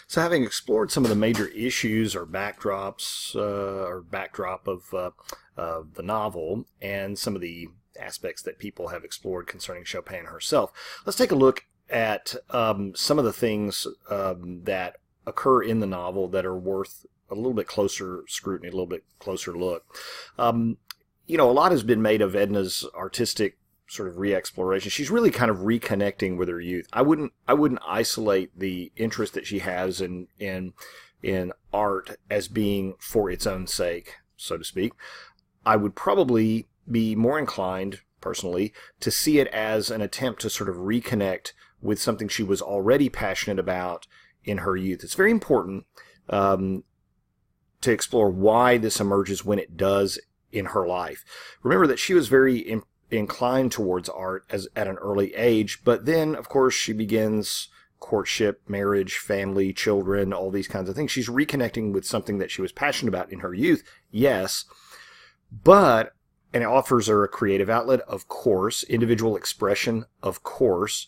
So, having explored some of the major issues or backdrops or backdrop of the novel and some of the aspects that people have explored concerning Chopin herself, let's take a look at some of the things that occur in the novel that are worth a little bit closer scrutiny, a little bit closer look. A lot has been made of Edna's artistic sort of re-exploration. She's really kind of reconnecting with her youth. I wouldn't isolate the interest that she has in art as being for its own sake, so to speak. I would probably be more inclined, personally, to see it as an attempt to sort of reconnect with something she was already passionate about in her youth. It's very important to explore why this emerges when it does in her life. Remember that she was very inclined towards art at an early age, but then, of course, she begins courtship, marriage, family, children, all these kinds of things. She's reconnecting with something that she was passionate about in her youth, yes, and it offers her a creative outlet, of course, individual expression, of course,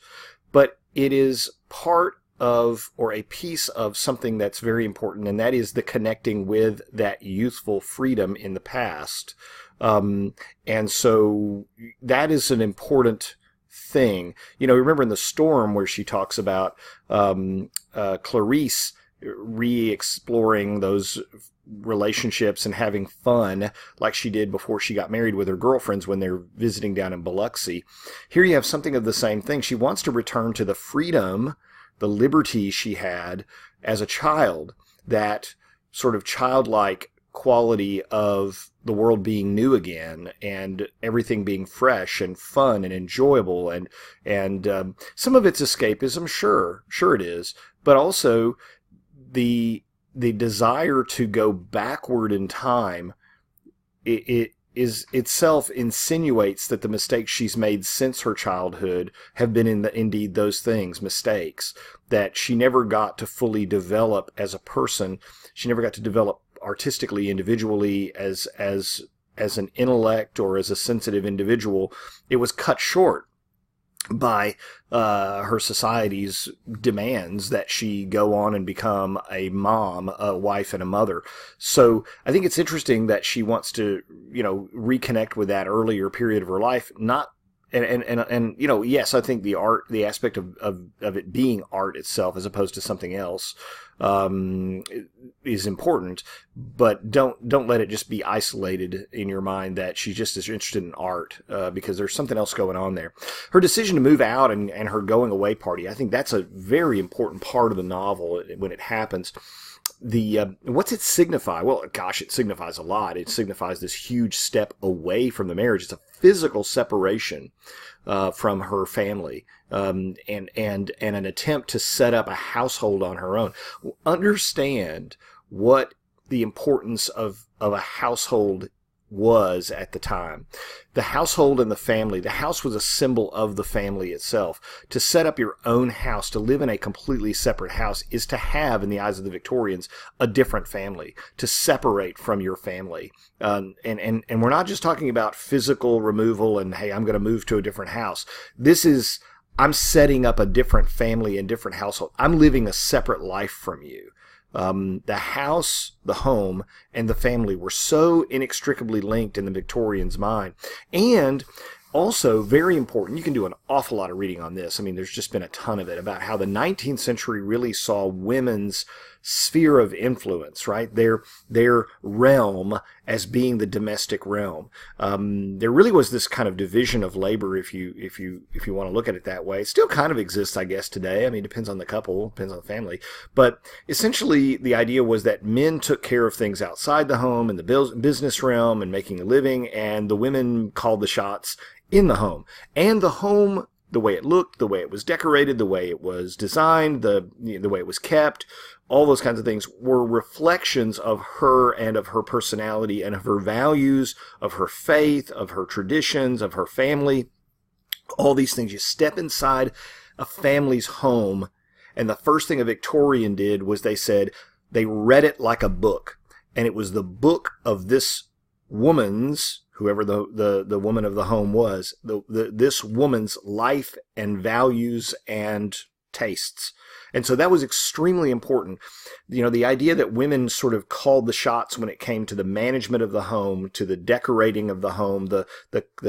but it is part of, or a piece of, something that's very important, and that is the connecting with that youthful freedom in the past. And so that is an important thing. Remember in The Storm where she talks about Clarice re-exploring those relationships and having fun like she did before she got married with her girlfriends when they're visiting down in Biloxi. Here you have something of the same thing. She wants to return to the freedom, the liberty she had as a child, that sort of childlike quality of the world being new again and everything being fresh and fun and enjoyable, and some of it's escapism, sure it is, but also the desire to go backward in time. It is itself insinuates that the mistakes she's made since her childhood have been indeed those things, mistakes, that she never got to fully develop as a person. She never got to develop artistically, individually, as an intellect or as a sensitive individual. It was cut short by her society's demands that she go on and become a mom, a wife, and a mother. So I think it's interesting that she wants to, reconnect with that earlier period of her life. Yes, I think the aspect of it being art itself as opposed to something else, is important, but don't let it just be isolated in your mind that she's just as interested in art, because there's something else going on there. Her decision to move out and her going away party, I think that's a very important part of the novel when it happens. What's it signify? Well, gosh, it signifies a lot. It signifies this huge step away from the marriage. It's a physical separation from her family, and an attempt to set up a household on her own. Understand what the importance of a household was at the time. The household and the family. The house was a symbol of the family itself. To set up your own house, to live in a completely separate house, is to have, in the eyes of the Victorians, a different family, to separate from your family. And we're not just talking about physical removal and, hey, I'm going to move to a different house. This is, I'm setting up a different family and different household. I'm living a separate life from you. The house, the home, and the family were so inextricably linked in the Victorians' mind. And also, very important, you can do an awful lot of reading on this. I mean, there's just been a ton of it about how the 19th century really saw women's sphere of influence, right? Their realm as being the domestic realm. There really was this kind of division of labor, if you want to look at it that way. It still kind of exists, I guess, today. I mean, it depends on the couple, depends on the family. But essentially, the idea was that men took care of things outside the home in the business realm and making a living, and the women called the shots in the home. And the home, the way it looked, the way it was decorated, the way it was designed, the way it was kept, all those kinds of things were reflections of her and of her personality and of her values, of her faith, of her traditions, of her family. All these things. You step inside a family's home, and the first thing a Victorian did was they read it like a book. And it was the book of this woman's, whoever the woman of the home was, this woman's life and values and tastes. And so that was extremely important. You know, the idea that women sort of called the shots when it came to the management of the home, to the decorating of the home, the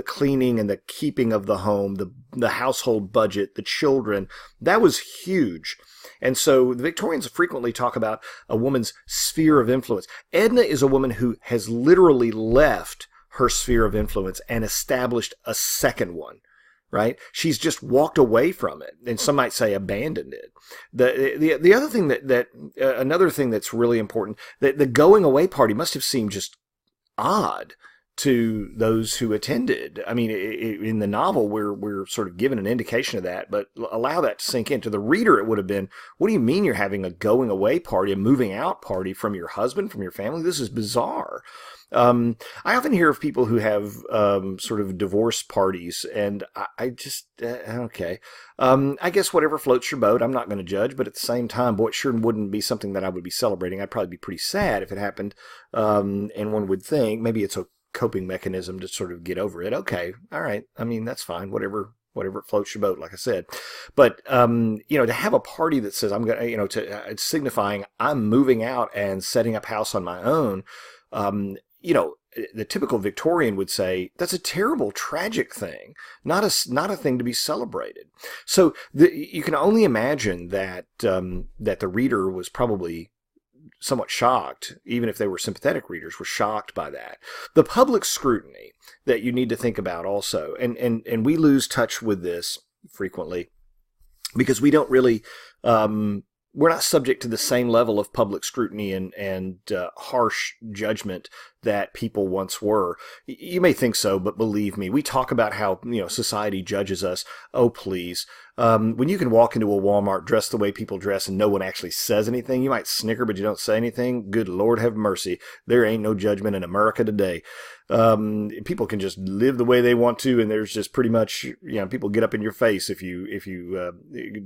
cleaning and the keeping of the home, the household budget, the children, that was huge. And so the Victorians frequently talk about a woman's sphere of influence. Edna is a woman who has literally left her sphere of influence and established a second one. Right? She's just walked away from it, and some might say abandoned it. The other thing another thing that's really important, that the going away party must have seemed just odd to those who attended. I mean, in the novel, we're sort of given an indication of that, but allow that to sink in. To the reader, it would have been, what do you mean you're having a going away party, a moving out party from your husband, from your family? This is bizarre. I often hear of people who have sort of divorce parties, and I just, okay. I guess whatever floats your boat, I'm not going to judge, but at the same time, boy, it sure wouldn't be something that I would be celebrating. I'd probably be pretty sad if it happened, and one would think maybe it's a coping mechanism to sort of get over it. Okay, all right. I mean, that's fine. Whatever floats your boat, like I said. But, to have a party that says I'm going to, it's signifying I'm moving out and setting up house on my own, the typical Victorian would say that's a terrible, tragic thing, not a thing to be celebrated. So you can only imagine that the reader was probably somewhat shocked, even if they were sympathetic readers, were shocked by that. The public scrutiny that you need to think about also, and we lose touch with this frequently because we don't really. We're not subject to the same level of public scrutiny and harsh judgment that people once were. You may think so, but believe me, we talk about how society judges us. Oh, please. When you can walk into a Walmart dressed the way people dress and no one actually says anything, you might snicker, but you don't say anything. Good Lord have mercy. There ain't no judgment in America today. People can just live the way they want to, and there's just pretty much, people get up in your face if you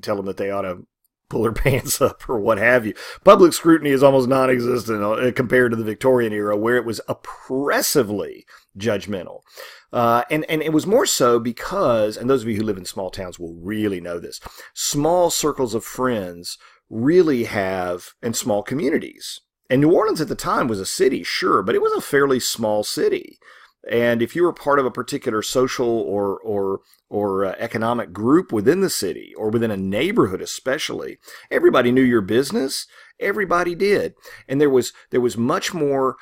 tell them that they ought to pull their pants up or what have you. Public scrutiny is almost non-existent compared to the Victorian era, where it was oppressively judgmental. And it was more so because, and those of you who live in small towns will really know this, small circles of friends really have, and small communities. And New Orleans at the time was a city, sure, but it was a fairly small city. And if you were part of a particular social or economic group within the city, or within a neighborhood especially, everybody knew your business. Everybody did. And there was much more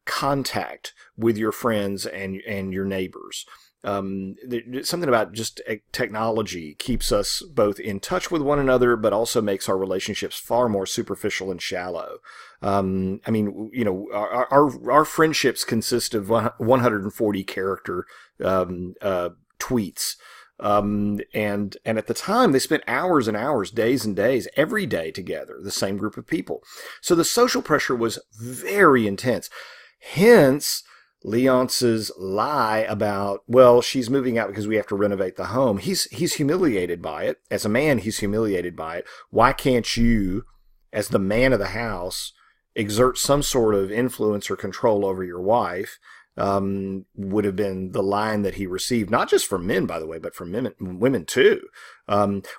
contact with your friends and your neighbors. Something about just technology keeps us both in touch with one another, but also makes our relationships far more superficial and shallow. Our friendships consist of 140 character tweets. And at the time, they spent hours and hours, days and days, every day together, the same group of people. So the social pressure was very intense. Hence, Leonce's lie about, well, she's moving out because we have to renovate the home. He's humiliated by it. As a man, he's humiliated by it. Why can't you, as the man of the house, exert some sort of influence or control over your wife? Would have been the line that he received, not just from men, by the way, but from women too.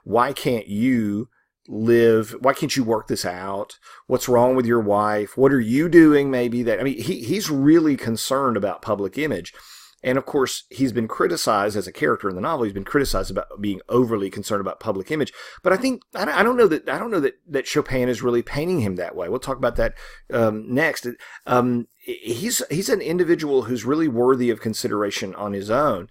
Why can't you work this out? What's wrong with your wife? What are you doing? Maybe he's really concerned about public image. And of course, he's been criticized as a character in the novel. He's been criticized about being overly concerned about public image. But I think I don't know that Chopin is really painting him that way. We'll talk about that next. He's an individual who's really worthy of consideration on his own.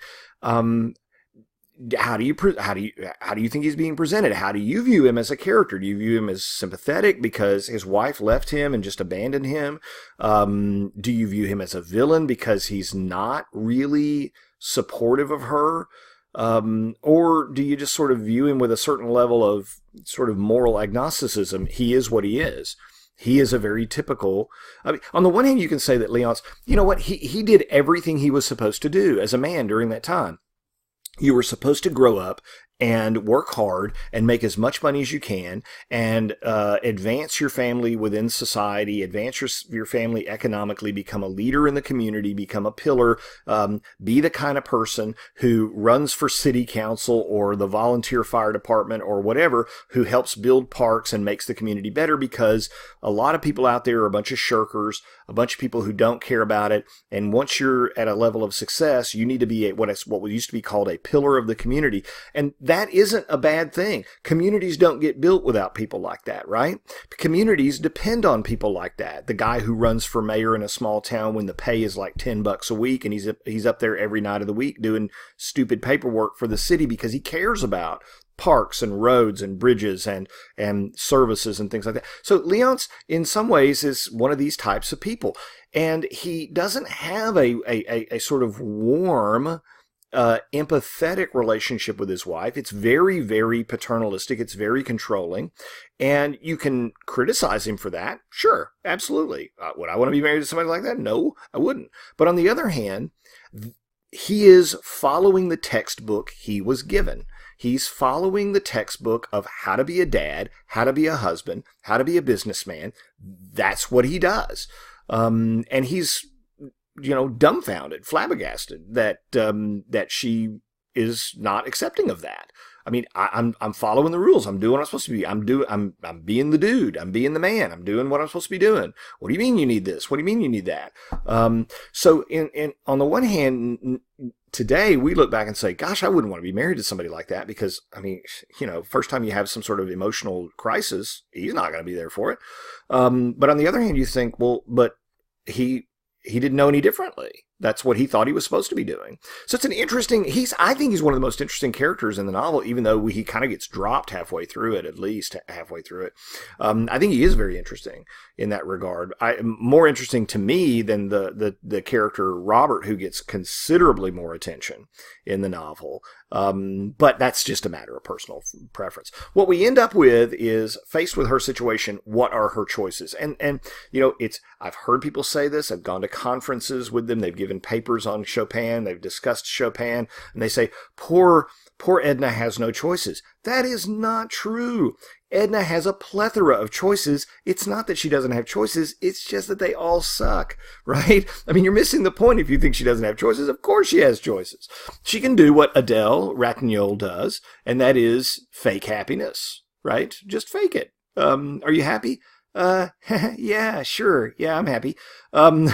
How do you think he's being presented? How do you view him as a character? Do you view him as sympathetic because his wife left him and just abandoned him? Do you view him as a villain because he's not really supportive of her? Or do you just sort of view him with a certain level of sort of moral agnosticism? He is what he is. He is a very typical, on the one hand, you can say that Leonce, he did everything he was supposed to do as a man during that time. You were supposed to grow up and work hard and make as much money as you can and advance your family within society, advance your family economically, become a leader in the community, become a pillar, be the kind of person who runs for city council or the volunteer fire department or whatever, who helps build parks and makes the community better, because a lot of people out there are a bunch of shirkers, a bunch of people who don't care about it. And once you're at a level of success, you need to be what used to be called a pillar of the community. And that isn't a bad thing. Communities don't get built without people like that, right? Communities depend on people like that. The guy who runs for mayor in a small town when the pay is like $10 a week, and he's up there every night of the week doing stupid paperwork for the city because he cares about parks and roads and bridges and services and things like that. So Leonce, in some ways, is one of these types of people. And he doesn't have a sort of warm, empathetic relationship with his wife. It's very, very paternalistic. It's very controlling. And you can criticize him for that. Sure, absolutely. Would I want to be married to somebody like that? No, I wouldn't. But on the other hand, he is following the textbook he was given. He's following the textbook of how to be a dad, how to be a husband, how to be a businessman. That's what he does. And he's, dumbfounded, flabbergasted that she is not accepting of that. I mean, I'm following the rules. I'm doing what I'm supposed to be. I'm being the dude. I'm being the man. I'm doing what I'm supposed to be doing. What do you mean you need this? What do you mean you need that? So on the one hand, today we look back and say, gosh, I wouldn't want to be married to somebody like that, because, I mean, first time you have some sort of emotional crisis, he's not going to be there for it. But on the other hand, you think, well, but he didn't know any differently. That's what he thought he was supposed to be doing. So it's an interesting, I think he's one of the most interesting characters in the novel, even though he kind of gets dropped halfway through it, at least halfway through it. I think he is very interesting in that regard. More interesting to me than the character Robert, who gets considerably more attention in the novel. But that's just a matter of personal preference. What we end up with is, faced with her situation, what are her choices? And I've heard people say this. I've gone to conferences with them. They've given papers on Chopin. They've discussed Chopin, and they say, poor Edna has no choices. That is not true. Edna has a plethora of choices. It's not that she doesn't have choices. It's just that they all suck, right? I mean, you're missing the point if you think she doesn't have choices. Of course she has choices. She can do what Adele Ratignolle does, and that is fake happiness, right? Just fake it. Are you happy? Yeah, sure. Yeah, I'm happy. I'm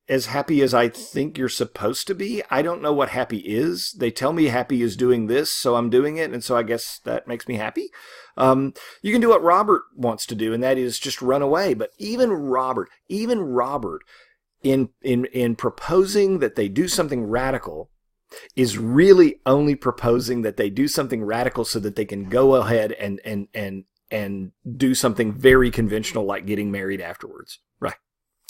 as happy as I think you're supposed to be. I don't know what happy is. They tell me happy is doing this, so I'm doing it, and so I guess that makes me happy. You can do what Robert wants to do, and that is just run away. But even Robert, in proposing that they do something radical, is really only proposing that they do something radical so that they can go ahead and do something very conventional, like getting married afterwards, right?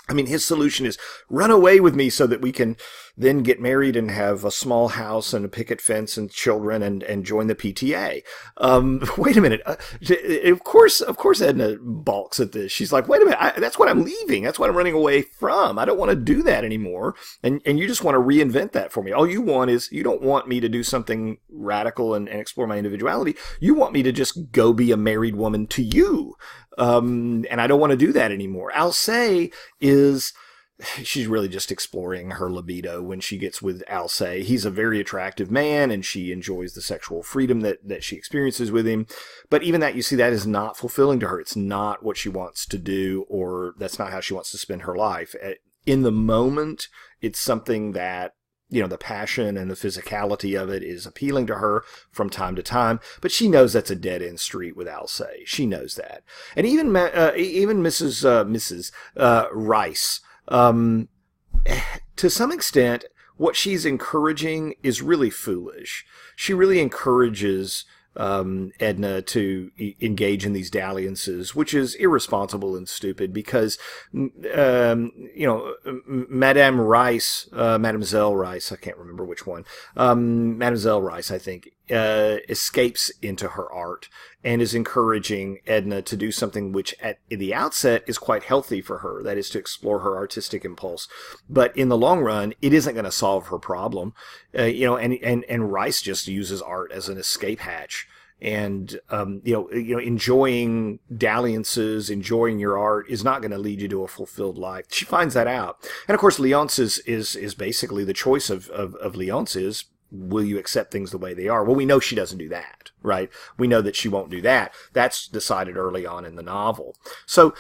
I mean, his solution is run away with me so that we can then get married and have a small house and a picket fence and children and join the PTA. Wait a minute. Of course, Edna balks at this. She's like, wait a minute. That's what I'm leaving. That's what I'm running away from. I don't want to do that anymore. And you just want to reinvent that for me. All you want is, you don't want me to do something radical and explore my individuality. You want me to just go be a married woman to you. And I don't want to do that anymore. Alcée she's really just exploring her libido when she gets with Alcée. He's a very attractive man, and she enjoys the sexual freedom that she experiences with him. But even that, you see, that is not fulfilling to her. It's not what she wants to do, or that's not how she wants to spend her life. In the moment, it's something that, the passion and the physicality of it is appealing to her from time to time, but she knows that's a dead-end street with Alcée. She knows that. And even Mrs. Rice, to some extent, what she's encouraging is really foolish. She really encourages Edna to engage in these dalliances, which is irresponsible and stupid, because, Mademoiselle Rice, I can't remember which one, Mademoiselle Rice, I think, escapes into her art and is encouraging Edna to do something which at the outset is quite healthy for her, that is to explore her artistic impulse. But in the long run, it isn't going to solve her problem. And Rice just uses art as an escape hatch. And, enjoying dalliances, enjoying your art is not going to lead you to a fulfilled life. She finds that out. And of course, Leonce is basically the choice of Leonce is, will you accept things the way they are? Well, we know she doesn't do that, right? We know that she won't do that. That's decided early on in the novel. So,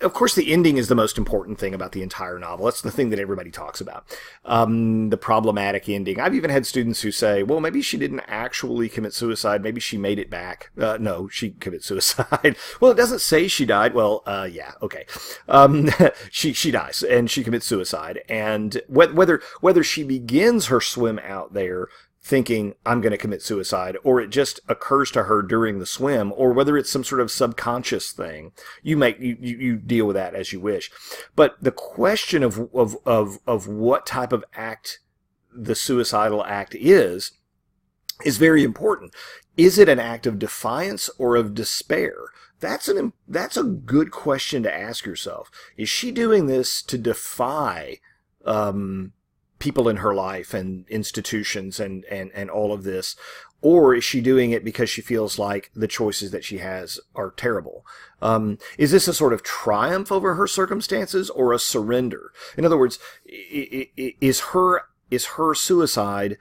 of course, the ending is the most important thing about the entire novel. That's the thing that everybody talks about. The problematic ending. I've even had students who say, well, maybe she didn't actually commit suicide. Maybe she made it back. No, she committed suicide. Well, it doesn't say she died. Well, yeah, okay. She dies and she commits suicide. And whether she begins her swim out there thinking, I'm going to commit suicide, or it just occurs to her during the swim, or whether it's some sort of subconscious thing, you deal with that as you wish. But the question of what type of act the suicidal act is very important. Is it an act of defiance or of despair? That's a good question to ask yourself. Is she doing this to defy people in her life and institutions and all of this? Or is she doing it because she feels like the choices that she has are terrible? Is this a sort of triumph over her circumstances or a surrender? In other words, is her suicide,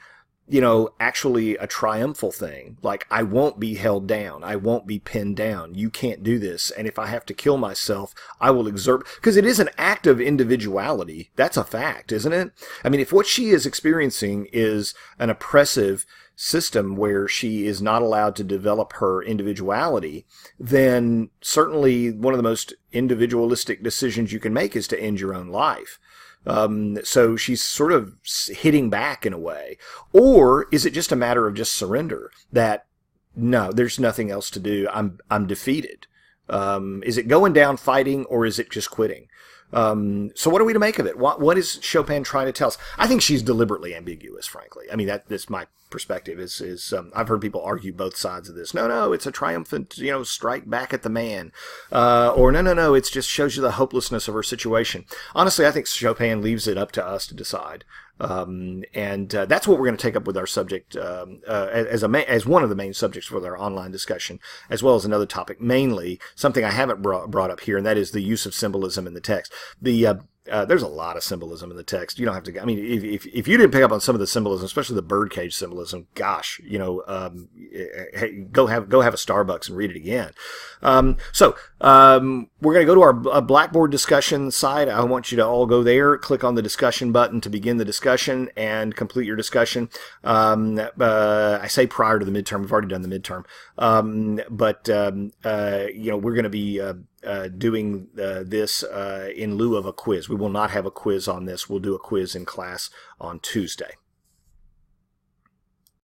actually a triumphal thing? Like, I won't be held down. I won't be pinned down. You can't do this. And if I have to kill myself, I will exert, because it is an act of individuality. That's a fact, isn't it? I mean, if what she is experiencing is an oppressive system where she is not allowed to develop her individuality, then certainly one of the most individualistic decisions you can make is to end your own life. So she's sort of hitting back in a way. Or is it just a matter of just surrender? That, no, there's nothing else to do. I'm defeated. Is it going down fighting, or is it just quitting? So what are we to make of it? What is Chopin trying to tell us? I think she's deliberately ambiguous, frankly. I mean, that's my perspective. I've heard people argue both sides of this. No, it's a triumphant, strike back at the man. Or no, it just shows you the hopelessness of her situation. Honestly, I think Chopin leaves it up to us to decide. And that's what we're going to take up with our subject as one of the main subjects for our online discussion, as well as another topic, mainly something I haven't brought up here, and that is the use of symbolism in the text. There's a lot of symbolism in the text. You don't have to. I mean, if you didn't pick up on some of the symbolism, especially the birdcage symbolism, gosh, go have a Starbucks and read it again. So we're going to go to our Blackboard discussion site. I want you to all go there, click on the discussion button to begin the discussion and complete your discussion. I say prior to the midterm. We've already done the midterm, but we're going to be doing this in lieu of a quiz. We will not have a quiz on this. We'll do a quiz in class on Tuesday.